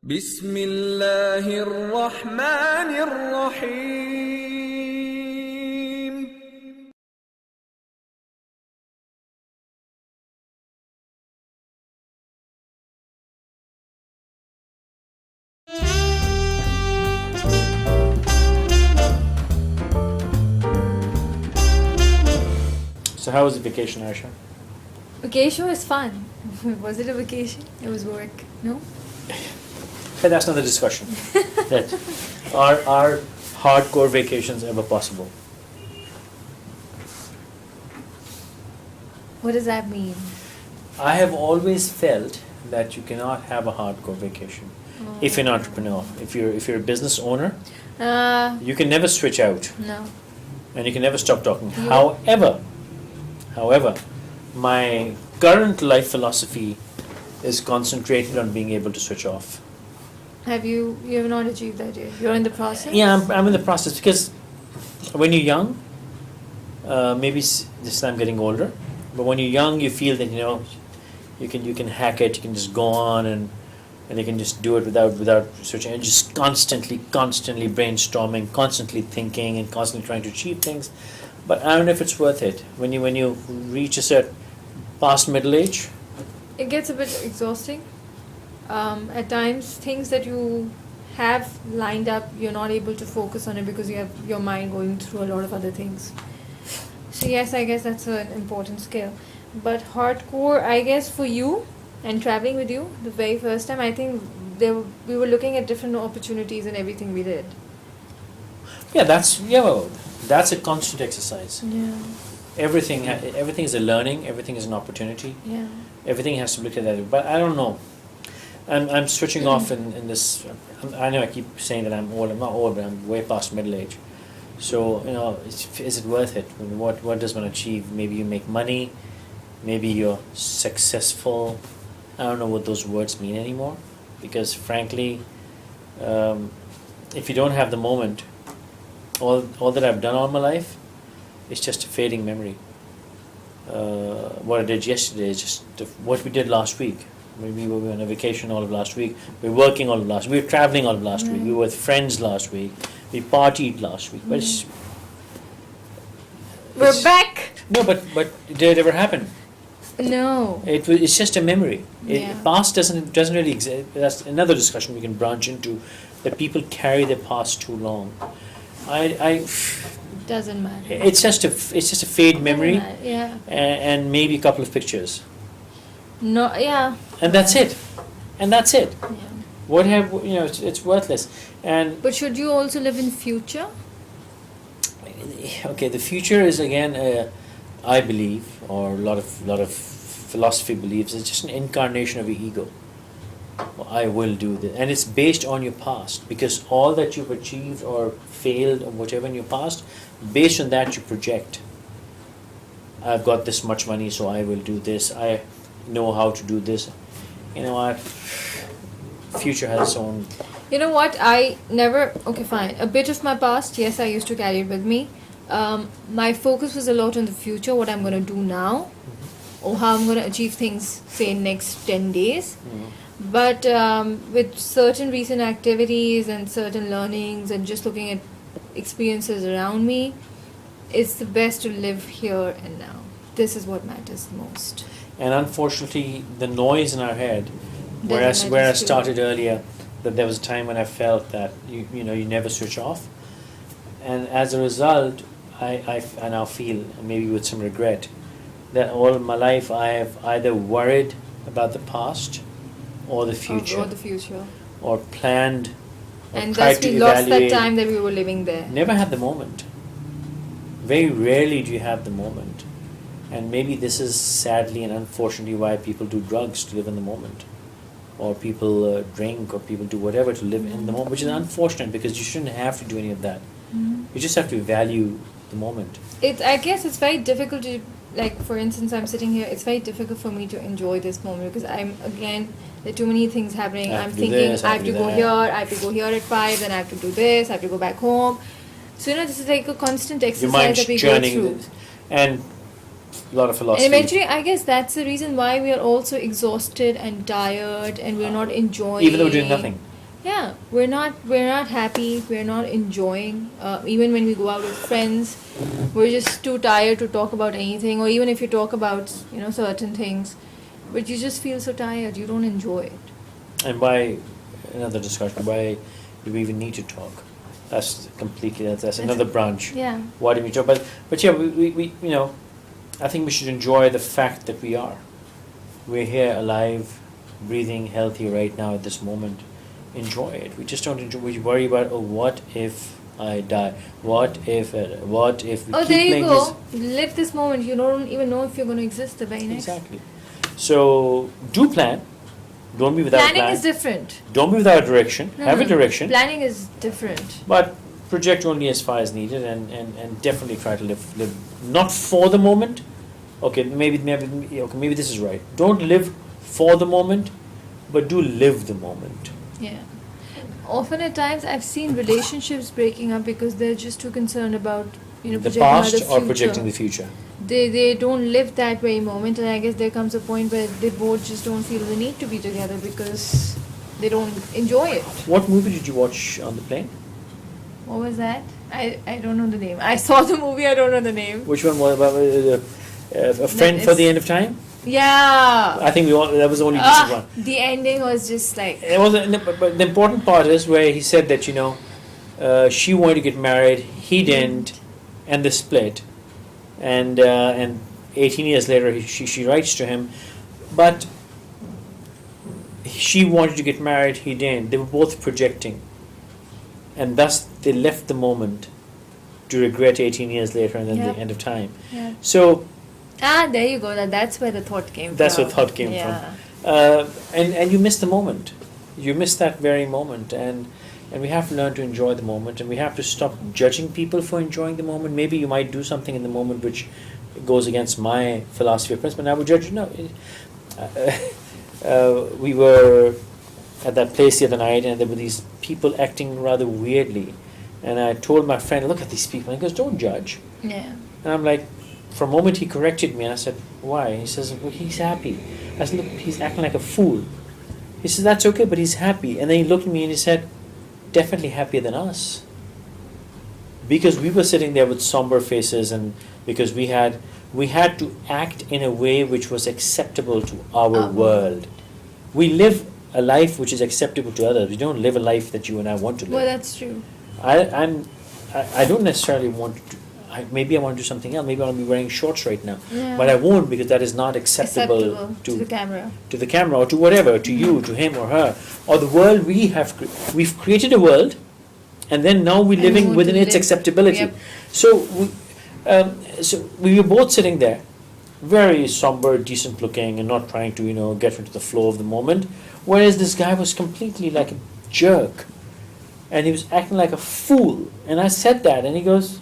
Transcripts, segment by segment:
بسم الله الرحمن الرحيم. So how was the vacation, Ayesha? Vacation was fun. Was it a vacation? It was work. No? Hey, that's another discussion. That are hardcore vacations ever possible? What does that mean? I have always felt that you cannot have a hardcore vacation if you're an entrepreneur. If you're a business owner, you can never switch out, No. and you can never stop talking. Yeah. However, my current life philosophy is concentrated on being able to switch off. You have not achieved that yet. You're in the process? Yeah, I'm in the process because when you're young, maybe this I'm getting older, but when you're young, you feel that you can hack it, you can just go on and you can just do it without switching, and just constantly brainstorming, constantly thinking, and constantly trying to achieve things. But I don't know if it's worth it when you reach a certain past middle age. It gets a bit exhausting. At times, things that you have lined up, you're not able to focus on it because you have your mind going through a lot of other things. So yes, I guess that's an important skill. But hardcore, I guess for you and traveling with you, the very first time, I think we were looking at different opportunities in everything we did. Yeah, that's a constant exercise. Yeah. Everything is a learning. Everything is an opportunity. Yeah. Everything has to be looked at that way. But I don't know. I'm switching off in this. I know I keep saying that I'm old. I'm not old, but I'm way past middle age. So is it worth it? I mean, what does one achieve? Maybe you make money. Maybe you're successful. I don't know what those words mean anymore. Because frankly, if you don't have the moment, all that I've done all my life, it's just a fading memory. What I did yesterday is just what we did last week. We were on a vacation all of last week. We were working all of last week. We were traveling all of last week. We were with friends last week. We partied last week. But We're back! No, but did it ever happen? No. It's just a memory. Yeah. Past doesn't really exist. That's another discussion we can branch into. That people carry their past too long. Doesn't matter. It's just a fade memory. Yeah. And maybe a couple of pictures. No. Yeah. And that's it. Yeah. It's worthless. And But should you also live in future? okay, the future is again, I believe, or a lot of philosophy believes, it's just an incarnation of your ego. I will do this, and it's based on your past, because all that you've achieved or failed or whatever in your past, based on that you project. I've got this much money, so I will do this. I know how to do this. You know what? Future has its own. You know what? Okay, fine. A bit of my past, yes, I used to carry it with me. My focus was a lot on the future, what I'm going to do now, or how I'm going to achieve things, say, next 10 days. But with certain recent activities and certain learnings and just looking at experiences around me, it's the best to live here and now. This is what matters most. And unfortunately, the noise in our head, where I Doesn't started earlier, that there was a time when I felt that you never switch off, and as a result, I now feel, maybe with some regret, that all of my life I have either worried about the past or the future, or planned, or and tried thus to we lost that evaluate. time that we were living there. Never had the moment. Very rarely do you have the moment. And maybe this is sadly and unfortunately why people do drugs, to live in the moment. Or people drink, or people do whatever to live in the moment, which is unfortunate, because you shouldn't have to do any of that. You just have to value the moment. I guess it's very difficult to, like, for instance, I'm sitting here, it's very difficult for me to enjoy this moment because there are too many things happening. I'm thinking, I have to go here, I have to go here at 5, then I have to do this, I have to go back home. So, this is like a constant exercise that we go through. And a lot of philosophy. And eventually, I guess that's the reason why we are also exhausted and tired and we're not enjoying. Even though we're doing nothing. Yeah, we're not happy. We're not enjoying. Even when we go out with friends, we're just too tired to talk about anything. Or even if you talk about certain things, but you just feel so tired. You don't enjoy it. And why, another discussion, why do we even need to talk? That's another branch. Yeah. Why do we talk? But yeah, we I think we should enjoy the fact that we are. We're here alive, breathing, healthy right now at this moment. Enjoy it. We just don't enjoy. We worry about, oh, what if I die? What if we Oh, keep there you playing go. Live this moment. You don't even know if you're going to exist the very next. Exactly. So do plan. Don't be without Planning plan. is different. Don't be without direction. No, Have a no. direction. Planning is different. But project only as far as needed, and definitely try to live not for the moment. Okay, maybe this is right. Don't live for the moment, but do live the moment. Yeah. Often at times I've seen relationships breaking up because they're just too concerned about The projecting past the or future. projecting the future. They don't live that very moment, and I guess there comes a point where they both just don't feel the need to be together because they don't enjoy it. What movie did you watch on the plane? What was that? I don't know the name. I saw the movie. I don't know the name. Which one was about a friend for the end of time? Yeah. I think that was the only decent one. The ending was just like. It was, but the important part is where he said that she wanted to get married, he didn't, and they split, and 18 years later she writes to him, but she wanted to get married, he didn't. They were both projecting, and thus they left the moment to regret 18 years later and then Yep. the end of time. Yeah. So There you go. That's where the thought came that's from. where thought came Yeah. from. And you miss the moment. You miss that very moment, and we have to learn to enjoy the moment, and we have to stop judging people for enjoying the moment. Maybe you might do something in the moment which goes against my philosophy of principle, and I would judge you. No, we were at that place the other night, and there were these people acting rather weirdly, and I told my friend, "Look at these people," and he goes, "Don't judge." Yeah. And I'm like, for a moment he corrected me, and I said, "Why?" He says, "Well, he's happy." I said, "Look, he's acting like a fool." He says, "That's okay, but he's happy." And then he looked at me and he said, "Definitely happier than us." Because we were sitting there with somber faces, and because we had to act in a way which was acceptable to our world. We live a life which is acceptable to others. We don't live a life that you and I want to live. Well, that's true. I don't necessarily want to. Maybe I want to do something else. Maybe I want to be wearing shorts right now, Yeah. but I won't, because that is not acceptable to the camera. to the camera, or to whatever, to you, to him or her, or the world we've created a world, and then now we're And we living want within to its live. acceptability. Yep. So we were both sitting there, very somber, decent looking, and not trying to get into the flow of the moment, whereas this guy was completely like a jerk, and he was acting like a fool. And I said that, and he goes,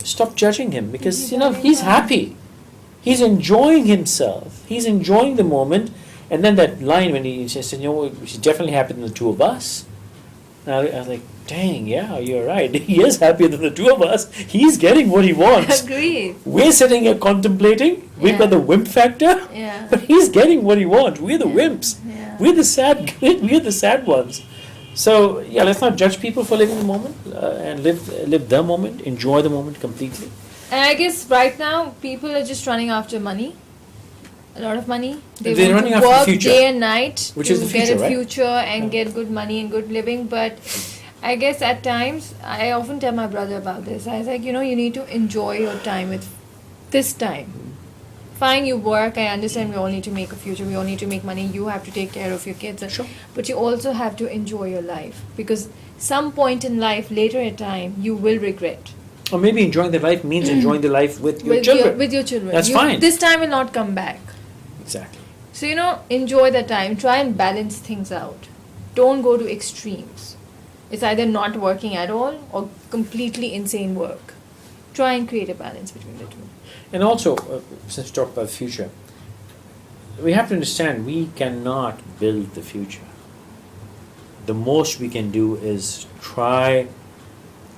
"Stop judging him, because he's happy. He's enjoying himself. He's enjoying the moment." And then that line when he says, "He's definitely happier than the two of us." And I was like, "Dang, yeah, you're right. He is happier than the two of us. He's getting what he wants. Agreed. We're sitting here contemplating. We've Yeah. got the wimp factor, Yeah. but he's getting what he wants. We're the Yeah. wimps. Yeah. We're the sad. We're the sad ones." So yeah, let's not judge people for living the moment, and live the moment, enjoy the moment completely. And I guess right now people are just running after money. A lot of money. They They're want running to after the work future. day and night Which to is the get future, a right? future and get good money and good living. But I guess at times I often tell my brother about this. I was like, you need to enjoy your time with this time. Fine, you work. I understand we all need to make a future. We all need to make money. You have to take care of your kids. Sure. But you also have to enjoy your life, because some point in life, later in time, you will regret. Or maybe enjoying the life means enjoying the life with your children. With your children. That's fine. This time will not come back. Exactly. So, enjoy the time. Try and balance things out. Don't go to extremes. It's either not working at all or completely insane work. Try and create a balance between the two. And also, since we talk about the future, we have to understand we cannot build the future. The most we can do is try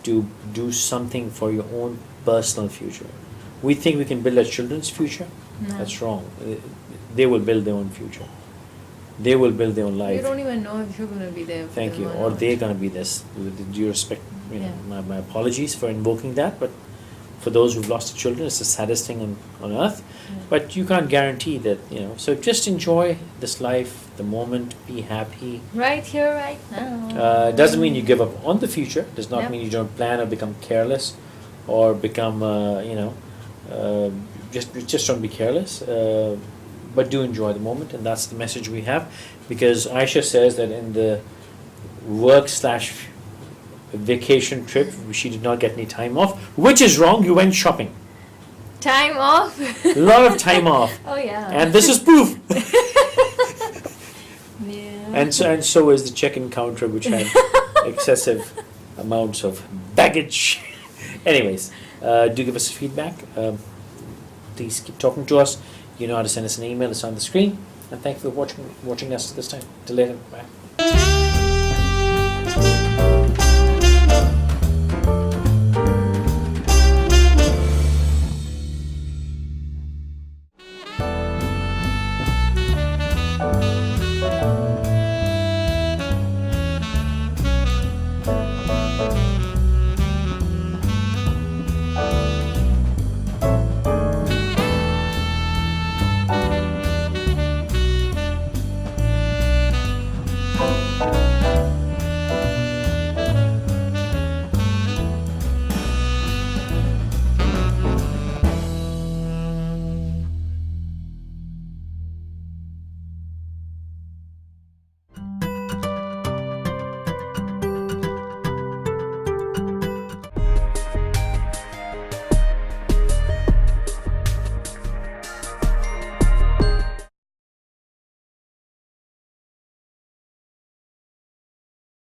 to do something for your own personal future. We think we can build our children's future. No. That's wrong. They will build their own future. they will build their own life. You don't even know if you're going to be there. for Thank them you. or Or not. they're going to be this. With due respect, Yeah. my apologies for invoking that, but for those who've lost their children, it's the saddest thing on earth. Yeah. But you can't guarantee that, so just enjoy this life, the moment, be happy. Right here, right now. Doesn't mean you give up on the future, does not Yep. mean you don't plan or become careless or become, just don't be careless. But do enjoy the moment, and that's the message we have. Because Aisha says that in the work/vacation trip, she did not get any time off, which is wrong. You went shopping. Time off. A lot of time off. Oh yeah. And this is proof. Yeah. And so is the check-in counter, which had excessive amounts of baggage. Anyways, do give us feedback. Please keep talking to us. You know how to send us an email. It's on the screen. And thank you for watching us this time. Till later. Bye.